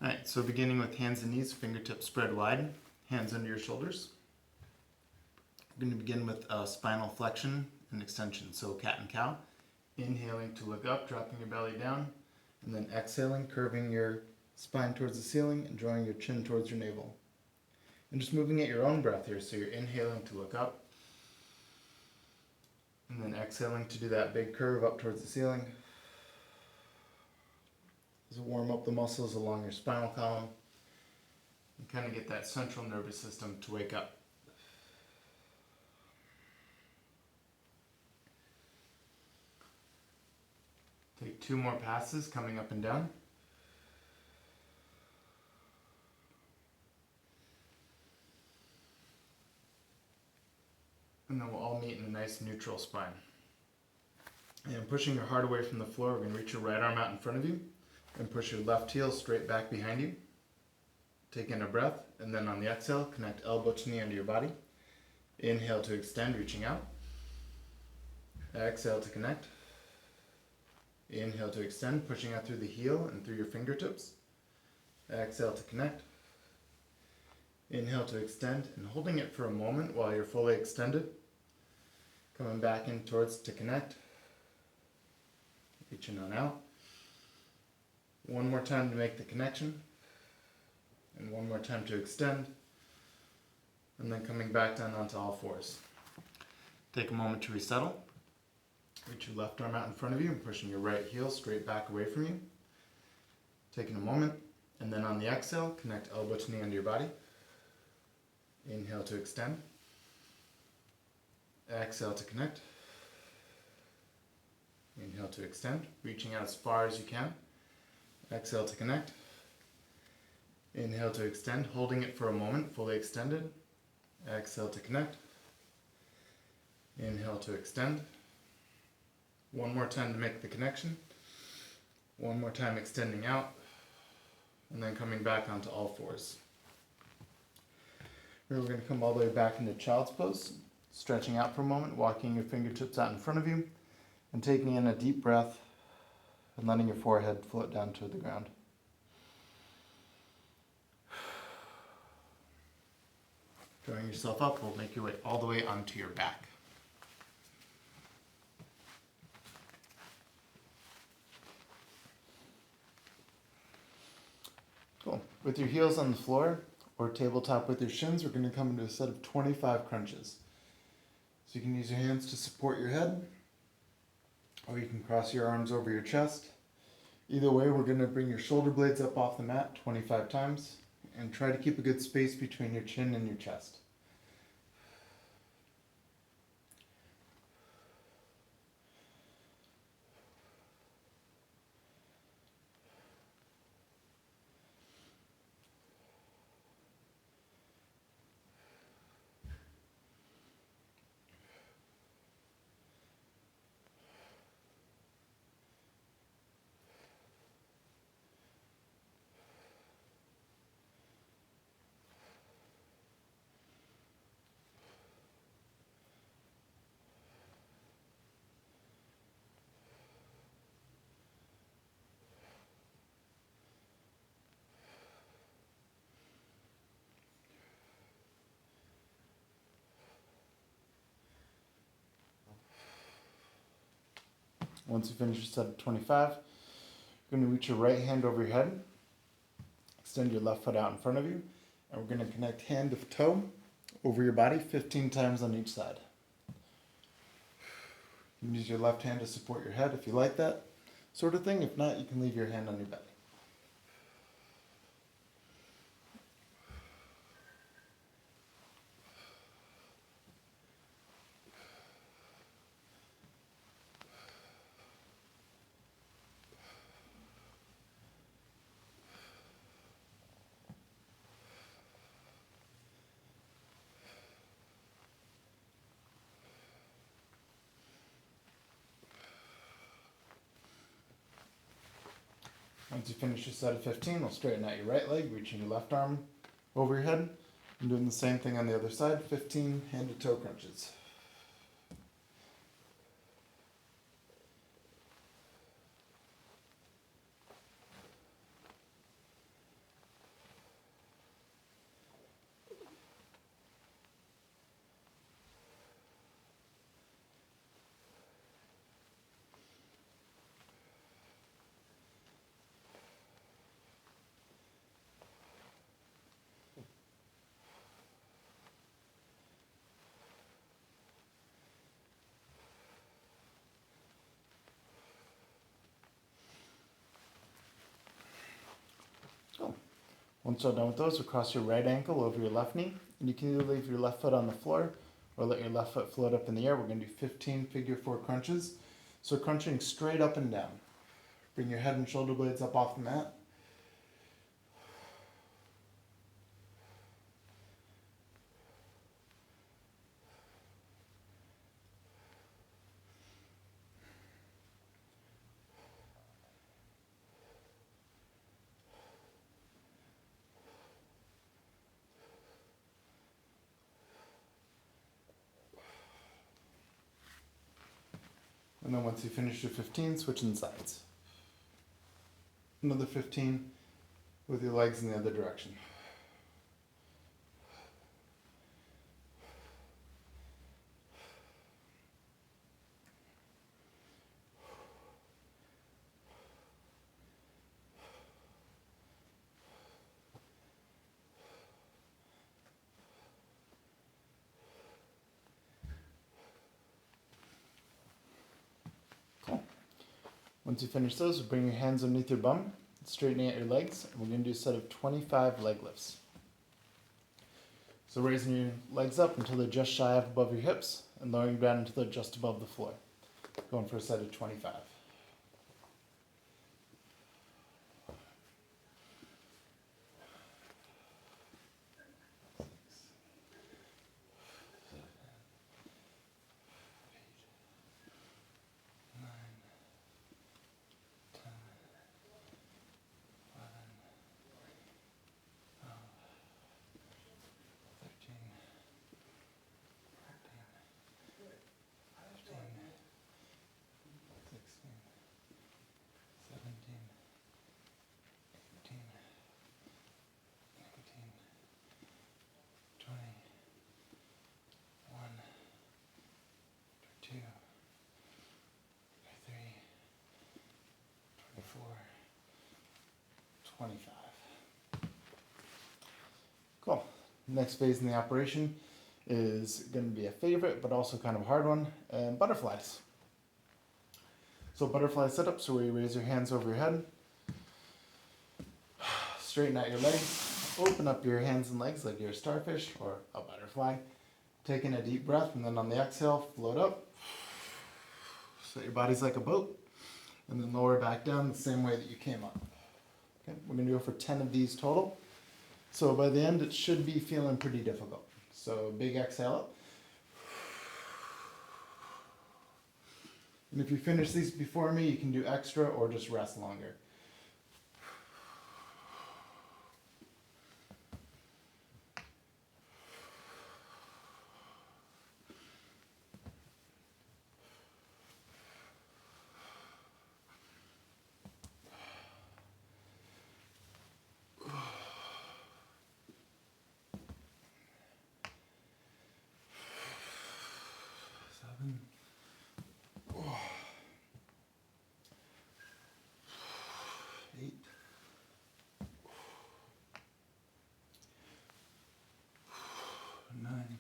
Alright, so beginning with hands and knees, fingertips spread wide, hands under your shoulders. We're going to begin with spinal flexion and extension, so cat and cow. Inhaling to look up, dropping your belly down, and then exhaling, curving your spine towards the ceiling and drawing your chin towards your navel. And just moving at your own breath here, so you're inhaling to look up, and then exhaling to do that big curve up towards the ceiling. Just warm up the muscles along your spinal column and kind of get that central nervous system to wake up. Take 2 more passes coming up and down. And then we'll all meet in a nice neutral spine. And pushing your heart away from the floor, we're going to reach your right arm out in front of you and push your left heel straight back behind you. Take in a breath, and then on the exhale, connect elbow to knee under your body. Inhale to extend, reaching out. Exhale to connect. Inhale to extend, pushing out through the heel and through your fingertips. Exhale to connect. Inhale to extend, and holding it for a moment while you're fully extended. Coming back in towards to connect. Reaching on out. One more time to make the connection. And one more time to extend. And then coming back down onto all fours. Take a moment to resettle. Reach your left arm out in front of you and pushing your right heel straight back away from you. Taking a moment. And then on the exhale, connect elbow to knee under your body. Inhale to extend. Exhale to connect. Inhale to extend, reaching out as far as you can. Exhale to connect. Inhale to extend, holding it for a moment, fully extended. Exhale to connect. Inhale to extend. One more time to make the connection. One more time extending out. And then coming back onto all fours. Here we're going to come all the way back into child's pose. Stretching out for a moment, walking your fingertips out in front of you. And taking in a deep breath and letting your forehead float down to the ground. Drawing yourself up, we'll make your way all the way onto your back. Cool. With your heels on the floor or tabletop with your shins, we're going to come into a set of 25 crunches. So you can use your hands to support your head, or you can cross your arms over your chest. Either way, we're going to bring your shoulder blades up off the mat 25 times and try to keep a good space between your chin and your chest. Once you finish your set of 25, you're going to reach your right hand over your head, extend your left foot out in front of you, and we're going to connect hand to toe over your body 15 times on each side. You can use your left hand to support your head if you like that sort of thing. If not, you can leave your hand on your belly. Once you finish your set of 15, we'll straighten out your right leg, reaching your left arm over your head, and doing the same thing on the other side, 15 hand to toe crunches. Once you're done with those, cross your right ankle over your left knee, and you can either leave your left foot on the floor or let your left foot float up in the air. We're going to do 15 figure 4 crunches. So crunching straight up and down. Bring your head and shoulder blades up off the mat. And then once you finish your 15, switch in sides. Another 15 with your legs in the other direction. Cool. Once you finish those, bring your hands underneath your bum, straightening out your legs, and we're going to do a set of 25 leg lifts. So raising your legs up until they're just shy of above your hips, and lowering down until they're just above the floor. Going for a set of 25. Cool. Next phase in the operation is going to be a favorite, but also kind of a hard one, and butterflies. So butterfly sit-ups are where you raise your hands over your head, straighten out your legs, open up your hands and legs like you're a starfish or a butterfly, taking a deep breath, and then on the exhale, float up, so your body's like a boat, and then lower back down the same way that you came up. Okay, we're going to go for 10 of these total. So by the end, it should be feeling pretty difficult. So big exhale up. And if you finish these before me, you can do extra or just rest longer. Seven. 8. 9.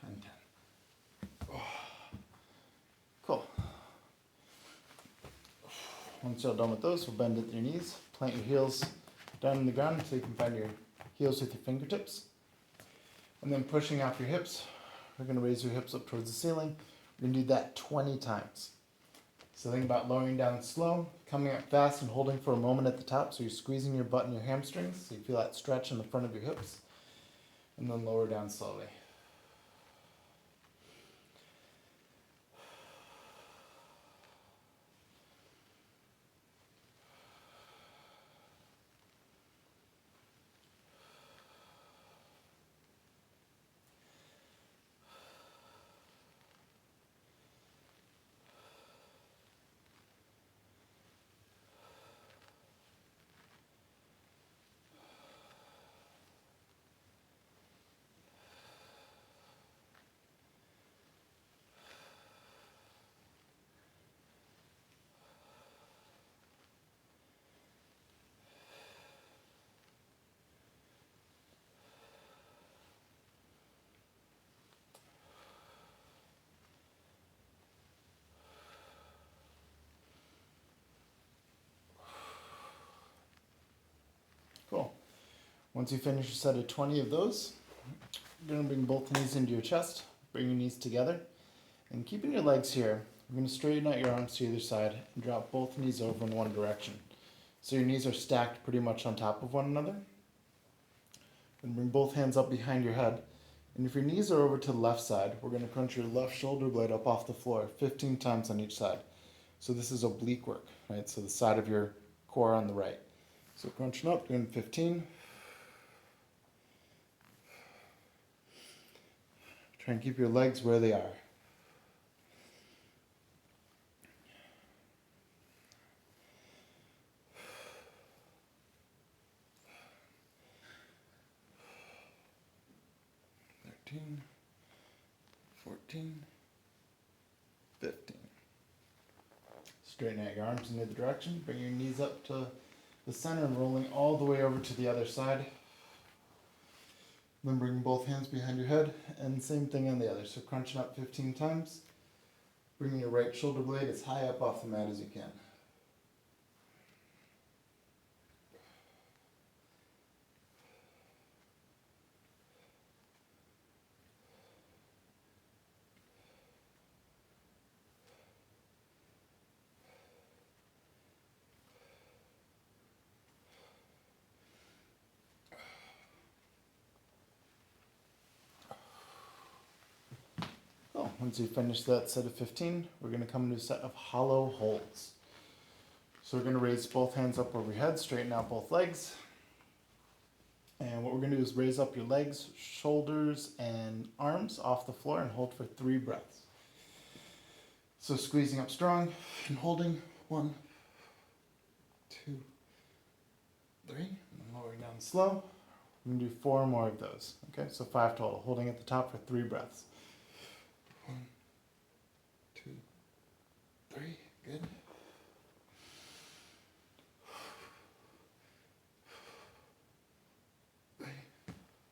And 10. Cool. Once you're done with those, we'll bend at your knees, plant your heels down in the ground so you can find your heels with your fingertips. And then pushing off your hips, we're going to raise your hips up towards the ceiling. We're going to do that 20 times. So think about lowering down slow, coming up fast and holding for a moment at the top. So you're squeezing your butt and your hamstrings so you feel that stretch in the front of your hips. And then lower down slowly. Once you finish a set of 20 of those, you're gonna bring both knees into your chest, bring your knees together, and keeping your legs here, you're gonna straighten out your arms to either side and drop both knees over in one direction. So your knees are stacked pretty much on top of one another. And bring both hands up behind your head. And if your knees are over to the left side, we're gonna crunch your left shoulder blade up off the floor 15 times on each side. So this is oblique work, right? So the side of your core on the right. So crunching up, doing 15. Try and keep your legs where they are. Thirteen, 14, 15. Straighten out your arms in either direction. Bring your knees up to the center and rolling all the way over to the other side. Then bring both hands behind your head and same thing on the other. So crunching up 15 times. Bringing your right shoulder blade as high up off the mat as you can. Once you finish that set of 15, we're going to come into a set of hollow holds. So we're going to raise both hands up over your head, straighten out both legs. And what we're going to do is raise up your legs, shoulders, and arms off the floor and hold for 3 breaths. So squeezing up strong and holding 1, 2, 3, and lowering down slow. We're going to do 4 more of those. Okay, so 5 total, holding at the top for 3 breaths. 1, 2, 3, good.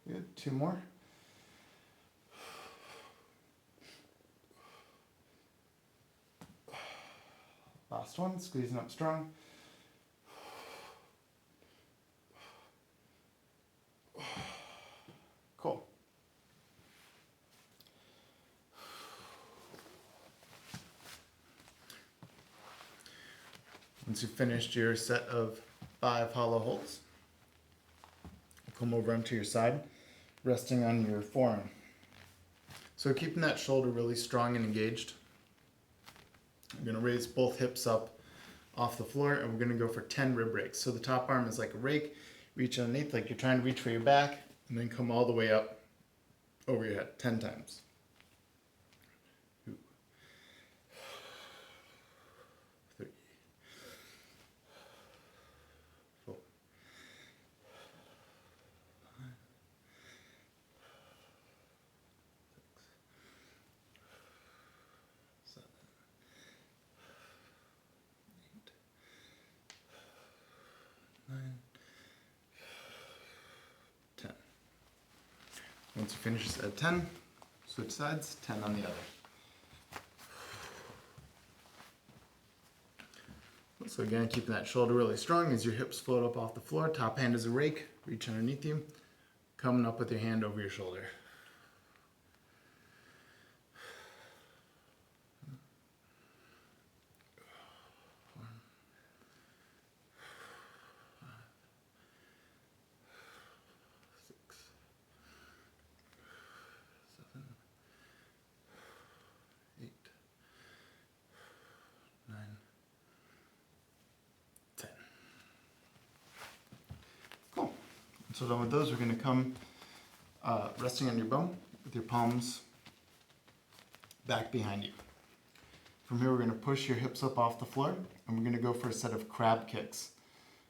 Good, 2 more. Last one, squeezing up strong. Cool. Once you've finished your set of 5 hollow holds, come over onto your side, resting on your forearm. So keeping that shoulder really strong and engaged. We're going to raise both hips up off the floor and we're going to go for 10 rib rakes. So the top arm is like a rake, reach underneath like you're trying to reach for your back, and then come all the way up over your head 10 times. 2, 3, 4, 5, 6, 7, 8, 9, 10. Once you finish at 10, switch sides, 10 on the other. So again, keeping that shoulder really strong as your hips float up off the floor. Top hand is a rake, reach underneath you. Coming up with your hand over your shoulder. So done with those, we're going to come resting on your bum with your palms back behind you. From here, we're going to push your hips up off the floor, and we're going to go for a set of crab kicks.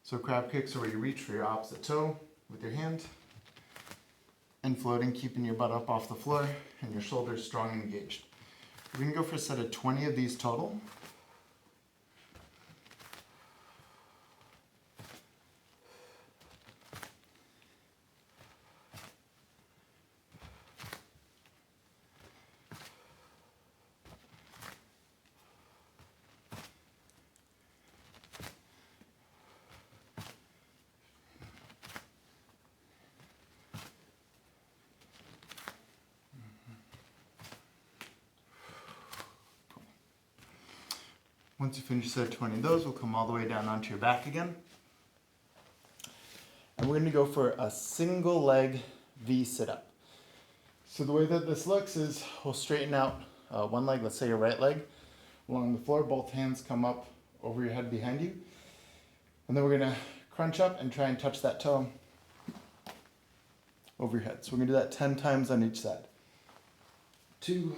So crab kicks are where you reach for your opposite toe with your hand, and floating, keeping your butt up off the floor, and your shoulders strong and engaged. We're going to go for a set of 20 of these total. Once you finish set 20 of those, we'll come all the way down onto your back again. And we're going to go for a single leg V sit-up. So the way that this looks is we'll straighten out one leg, let's say your right leg, along the floor. Both hands come up over your head behind you. And then we're going to crunch up and try and touch that toe over your head. So we're going to do that 10 times on each side. 2,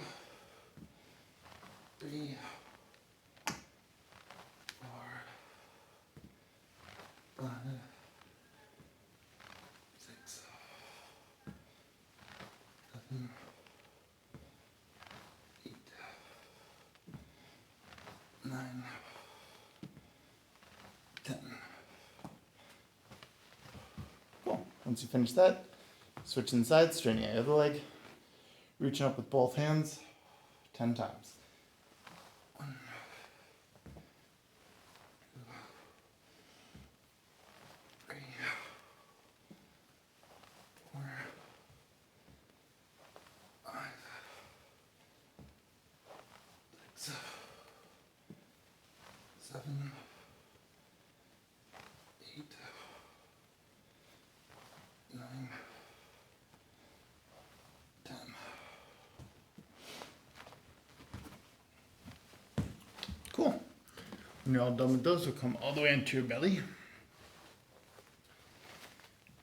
3, 4, 5, 6, 7, 8, 9, 10. Cool. Once you finish that, switch inside, straightening out the other leg, reaching up with both hands 10 times. 1, 2, 3, 4, 5, 6, 7, 8, 9, 10. Cool. When you're all done with those, we'll come all the way into your belly.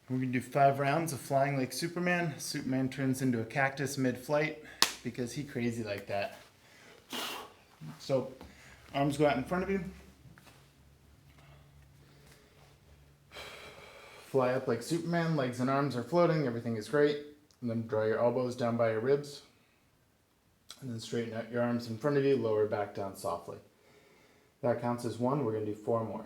We're going to do 5 rounds of flying like Superman. Superman turns into a cactus mid-flight because he's crazy like that. So, arms go out in front of you. Fly up like Superman, legs and arms are floating, everything is great. And then draw your elbows down by your ribs. And then straighten out your arms in front of you, lower back down softly. That counts as 1, we're going to do 4 more.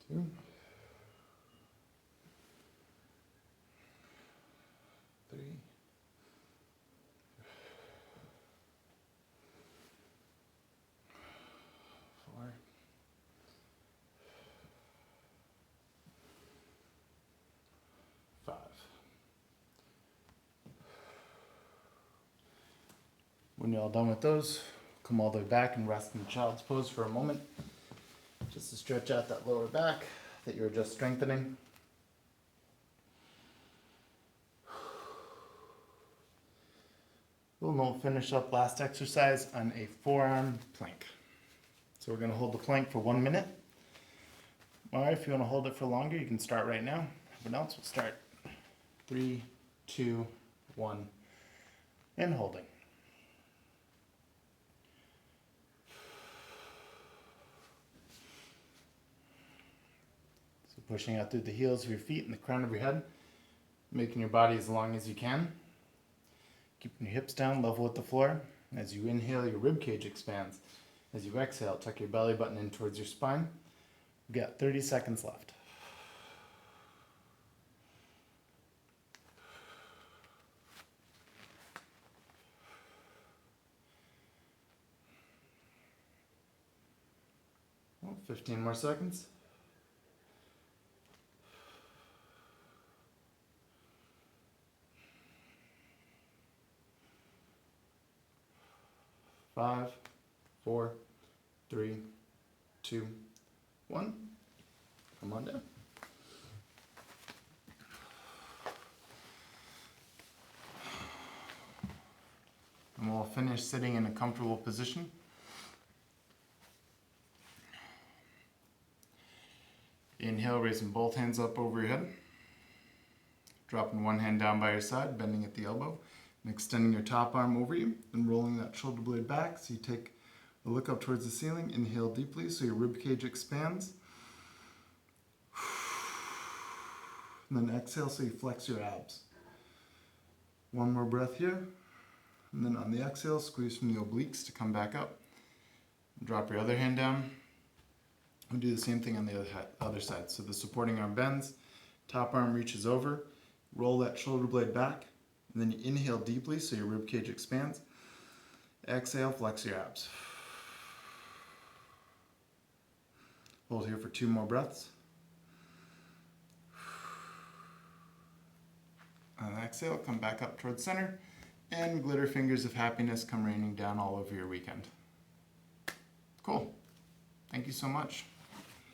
2, 3, 4, 5. When you're all done with those, come all the way back and rest in child's pose for a moment, just to stretch out that lower back that you were just strengthening. We'll finish up last exercise on a forearm plank. So we're going to hold the plank for 1 minute. Or if you want to hold it for longer, you can start right now. Everyone else will start. 3, 2, 1, and holding. So pushing out through the heels of your feet and the crown of your head, making your body as long as you can. Keeping your hips down, level with the floor. As you inhale, your rib cage expands. As you exhale, tuck your belly button in towards your spine. We've got 30 seconds left. Well, 15 more seconds. 5, 4, 3, 2, 1. Come on down. And we'll finish sitting in a comfortable position. Inhale, raising both hands up over your head. Dropping one hand down by your side, bending at the elbow, and extending your top arm over you, and rolling that shoulder blade back. So you take a look up towards the ceiling. Inhale deeply so your rib cage expands. And then exhale so you flex your abs. One more breath here. And then on the exhale, squeeze from the obliques to come back up. Drop your other hand down. And do the same thing on the other side. So the supporting arm bends, top arm reaches over, roll that shoulder blade back, and then you inhale deeply so your rib cage expands. Exhale, flex your abs. Hold here for 2 more breaths. And exhale, come back up towards center and glitter fingers of happiness come raining down all over your weekend. Cool. Thank you so much.